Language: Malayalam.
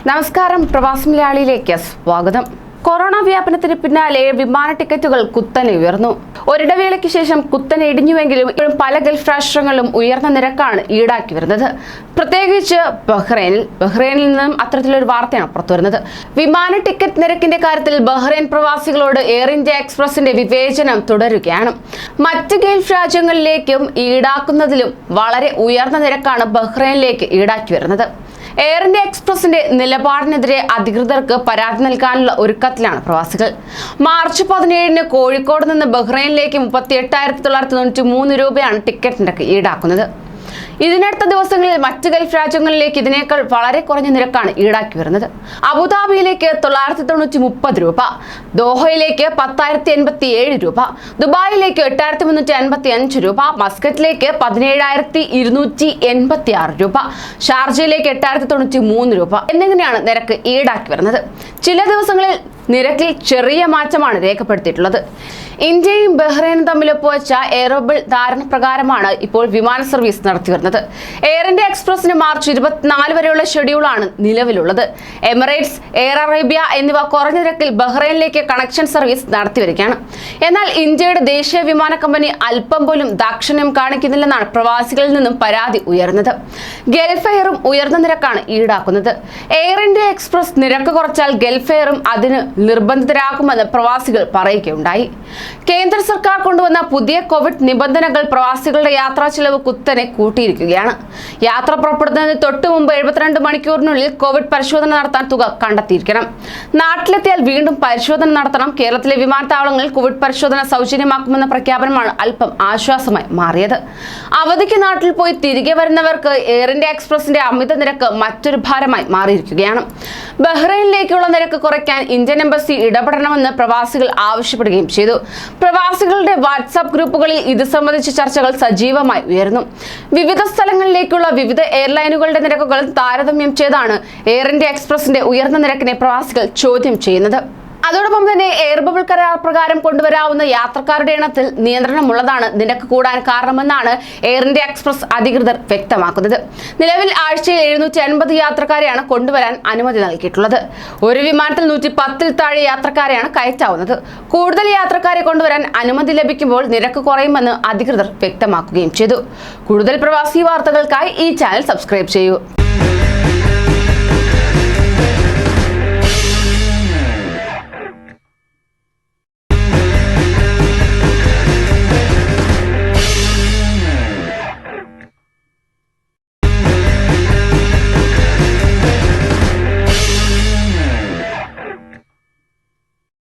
നമസ്കാരം, പ്രവാസി മലയാളിയിലേക്ക് സ്വാഗതം. കൊറോണ വ്യാപനത്തിന് പിന്നാലെ വിമാന ടിക്കറ്റുകൾ കുത്തനെ ഉയർന്നു. ഒരിടവേളയ്ക്ക് ശേഷം കുത്തനെ ഇടിഞ്ഞുവെങ്കിലും ഇപ്പോഴും പല ഗൾഫ് രാഷ്ട്രങ്ങളിലും ഉയർന്ന നിരക്കാണ് ഈടാക്കി വരുന്നത്. പ്രത്യേകിച്ച് ബഹ്റൈനിൽ നിന്നും അത്തരത്തിലൊരു വാർത്തയാണ് പുറത്തുവരുന്നത്. വിമാന ടിക്കറ്റ് നിരക്കിന്റെ കാര്യത്തിൽ ബഹ്റൈൻ പ്രവാസികളോട് എയർ ഇന്ത്യ എക്സ്പ്രസിന്റെ വിവേചനം തുടരുകയാണ്. മറ്റ് ഗൾഫ് രാജ്യങ്ങളിലേക്കും ഈടാക്കുന്നതിലും വളരെ ഉയർന്ന നിരക്കാണ് ബഹ്റൈനിലേക്ക് ഈടാക്കി വരുന്നത്. എയർ ഇന്ത്യ എക്സ്പ്രസിന്റെ നിലപാടിനെതിരെ അധികൃതർക്ക് പരാതി നൽകാനുള്ള ഒരുക്കത്തിലാണ് പ്രവാസികൾ. മാർച്ച് 17-ന് കോഴിക്കോട് നിന്ന് ബഹ്റൈനിലേക്ക് 38,993 രൂപയാണ് ടിക്കറ്റ് നിരക്ക് ഈടാക്കുന്നത്. ഇതിനടുത്ത ദിവസങ്ങളിൽ മറ്റ് ഗൾഫ് രാജ്യങ്ങളിലേക്ക് ഇതിനേക്കാൾ വളരെ കുറഞ്ഞ നിരക്കാണ് ഈടാക്കി വരുന്നത്. അബുദാബിയിലേക്ക് 930 രൂപ, ദോഹയിലേക്ക് 10,087 രൂപ, ദുബായിലേക്ക് 8,355 രൂപ, മസ്കറ്റിലേക്ക് 17,286 രൂപ, ഷാർജയിലേക്ക് 8,093 രൂപ എന്നിങ്ങനെയാണ് നിരക്ക് ഈടാക്കി വരുന്നത്. ചില ദിവസങ്ങളിൽ നിരക്കിൽ ചെറിയ മാറ്റമാണ് രേഖപ്പെടുത്തിയിട്ടുള്ളത്. ഇന്ത്യയും ബഹ്റൈനും തമ്മിൽ ഒപ്പുവെച്ച എയർബിൾ ധാരണ പ്രകാരമാണ് ഇപ്പോൾ വിമാന സർവീസ് നടത്തിവരുന്നത്. എയർ ഇന്ത്യ എക്സ്പ്രസിന് മാർച്ച് 24 വരെയുള്ള ഷെഡ്യൂളാണ് നിലവിലുള്ളത്. എമിറേറ്റ്സ്, എയർ അറേബ്യ എന്നിവ കുറഞ്ഞ നിരക്കിൽ ബഹ്റൈനിലേക്ക് കണക്ഷൻ സർവീസ് നടത്തിവരികയാണ്. എന്നാൽ ഇന്ത്യയുടെ ദേശീയ വിമാന കമ്പനി അല്പം പോലും ദാക്ഷിണ്യം കാണിക്കുന്നില്ലെന്നാണ് പ്രവാസികളിൽ നിന്നും പരാതി ഉയർന്നത്. ഗൾഫ് എയറും ഉയർന്ന നിരക്കാണ് ഈടാക്കുന്നത്. എയർ ഇന്ത്യ എക്സ്പ്രസ് നിരക്ക് കുറച്ചാൽ ഗൾഫ് എയറും അതിന് നിർബന്ധിതരാകുമെന്ന് പ്രവാസികൾ പറയുകയുണ്ടായി. കേന്ദ്ര സർക്കാർ കൊണ്ടുവന്ന പുതിയ കോവിഡ് നിബന്ധനകൾ പ്രവാസികളുടെ യാത്രാ ചെലവ് കുത്തനെ കൂട്ടിയിരിക്കുകയാണ്. യാത്ര പുറപ്പെടുന്നതിന് തൊട്ടു മുമ്പ് 72 മണിക്കൂറിനുള്ളിൽ കോവിഡ് പരിശോധന നടത്താൻ തുക കണ്ടെത്തിയിരിക്കണം. നാട്ടിലെത്തിയാൽ വീണ്ടും പരിശോധന നടത്തണം. കേരളത്തിലെ വിമാനത്താവളങ്ങളിൽ കോവിഡ് പരിശോധന സൗജന്യമാക്കുമെന്ന പ്രഖ്യാപനമാണ് അല്പം ആശ്വാസമായി മാറിയത്. അവധിക്ക് നാട്ടിൽ പോയി തിരികെ വരുന്നവർക്ക് എയർ ഇന്ത്യ എക്സ്പ്രസിന്റെ അമിത നിരക്ക് മറ്റൊരു ഭാരമായി മാറിയിരിക്കുകയാണ്. ബഹ്റൈനിലേക്കുള്ള നിരക്ക് കുറയ്ക്കാൻ ഇന്ത്യൻ എംബസി ഇടപെടണമെന്ന് പ്രവാസികൾ ആവശ്യപ്പെടുകയും ചെയ്തു. പ്രവാസികളുടെ വാട്സാപ്പ് ഗ്രൂപ്പുകളിൽ ഇത് സംബന്ധിച്ച ചർച്ചകൾ സജീവമായി ഉയർന്നു. വിവിധ സ്ഥലങ്ങളിലേക്കുള്ള വിവിധ എയർലൈനുകളുടെ നിരക്കുകൾ താരതമ്യം ചെയ്താണ് എയർ ഇന്ത്യ എക്സ്പ്രസിന്റെ ഉയർന്ന നിരക്കിനെ പ്രവാസികൾ ചോദ്യം ചെയ്യുന്നത്. അതോടൊപ്പം തന്നെ എയർ ബബിൾ കരാർ പ്രകാരം കൊണ്ടുവരാവുന്ന യാത്രക്കാരുടെ എണ്ണത്തിൽ നിയന്ത്രണമുള്ളതാണ് നിരക്ക് കൂടാൻ കാരണമെന്നാണ് എയർ ഇന്ത്യ എക്സ്പ്രസ് അധികൃതർ വ്യക്തമാക്കുന്നത്. നിലവിൽ ആഴ്ചയിൽ 750 യാത്രക്കാരെയാണ് കൊണ്ടുവരാൻ അനുമതി നൽകിയിട്ടുള്ളത്. ഒരു വിമാനത്തിൽ 110-ൽ താഴെ യാത്രക്കാരെയാണ് കയറ്റാവുന്നത്. കൂടുതൽ യാത്രക്കാരെ കൊണ്ടുവരാൻ അനുമതി ലഭിക്കുമ്പോൾ നിരക്ക് കുറയുമെന്ന് അധികൃതർ വ്യക്തമാക്കുകയും ചെയ്തു. കൂടുതൽ പ്രവാസി വാർത്തകൾക്കായി ഈ ചാനൽ സബ്സ്ക്രൈബ് ചെയ്യൂ.